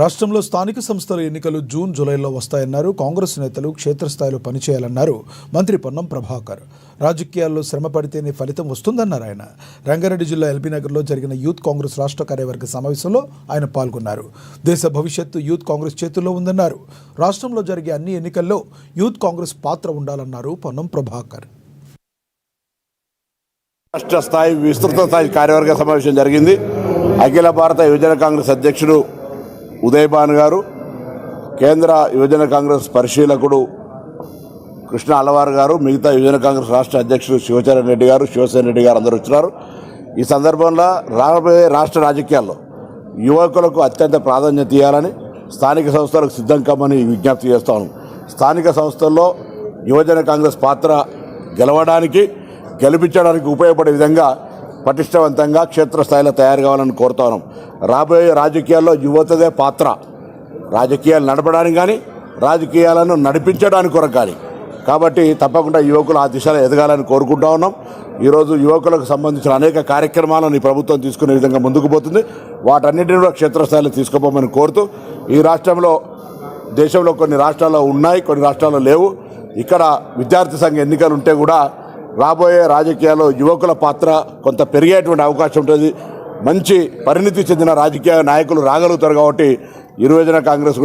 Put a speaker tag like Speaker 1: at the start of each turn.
Speaker 1: రాష్ట్రంలో స్థానిక సంస్థల ఎన్నికలు జూన్ జూలైలో వస్తాయన్నారు కాంగ్రెస్ నేతలు. క్షేత్రస్థాయిలో పనిచేయాలన్నారు మంత్రి పొన్నం ప్రభాకర్. రాజకీయాల్లో శ్రమ పడితేనే ఫలితం వస్తుందన్నారు ఆయన. రంగారెడ్డి జిల్లా ఎల్బీనగర్లో జరిగిన యూత్ కాంగ్రెస్ రాష్ట్ర కార్యవర్గ సమావేశంలో ఆయన పాల్గొన్నారు. దేశ భవిష్యత్తు యూత్ కాంగ్రెస్ చేతుల్లో ఉందన్నారు. రాష్ట్రంలో జరిగే అన్ని ఎన్నికల్లో యూత్ కాంగ్రెస్ పాత్ర ఉండాలన్నారు పొన్నం ప్రభాకర్.
Speaker 2: రాష్ట్ర స్థాయి విస్తృత స్థాయి కార్యవర్గ సమావేశం జరిగింది. అఖిల భారత యువజన కాంగ్రెస్ అధ్యక్షుడు ఉదయ్ భాన్ గారు, కేంద్ర యువజన కాంగ్రెస్ పరిశీలకుడు కృష్ణ అలవార్ గారు, మిగతా యువజన కాంగ్రెస్ రాష్ట్ర అధ్యక్షుడు శివచరణ్ రెడ్డి గారు, శివసేన రెడ్డి గారు అందరూ వచ్చినారు. ఈ సందర్భంలో రాబోయే రాష్ట్ర రాజకీయాల్లో యువకులకు అత్యంత ప్రాధాన్యత ఇవ్వాలని స్థానిక సంస్థలకు సిద్ధం కమ్మని విజ్ఞప్తి చేస్తాను. స్థానిక సంస్థల్లో యువజన కాంగ్రెస్ పాత్ర గెలిపించడానికి ఉపయోగపడే విధంగా పటిష్టవంతంగా క్షేత్రస్థాయిలో తయారు కావాలని కోరుతా ఉన్నాం. రాబోయే రాజకీయాల్లో యువతదే పాత్ర, రాజకీయాలు నడపడానికి కానీ రాజకీయాలను నడిపించడానికి కొరకు కానీ. కాబట్టి తప్పకుండా యువకులు ఆ దిశలో ఎదగాలని కోరుకుంటా ఉన్నాం. ఈరోజు యువకులకు సంబంధించిన అనేక కార్యక్రమాలను ఈ ప్రభుత్వం తీసుకునే విధంగా ముందుకు పోతుంది. వాటన్నిటిని కూడా క్షేత్రస్థాయిలో తీసుకుపోమని కోరుతూ, ఈ రాష్ట్రంలో దేశంలో కొన్ని రాష్ట్రాల్లో ఉన్నాయి, కొన్ని రాష్ట్రాల్లో లేవు. ఇక్కడ విద్యార్థి సంఘ ఎన్నికలు ఉంటే కూడా రాబోయే రాజకీయాల్లో యువకుల పాత్ర కొంత పెరిగేటువంటి అవకాశం ఉంటుంది. మంచి పరిణితి చెందిన రాజకీయ నాయకులు రాగలుగుతారు. కాబట్టి యువజన కాంగ్రెస్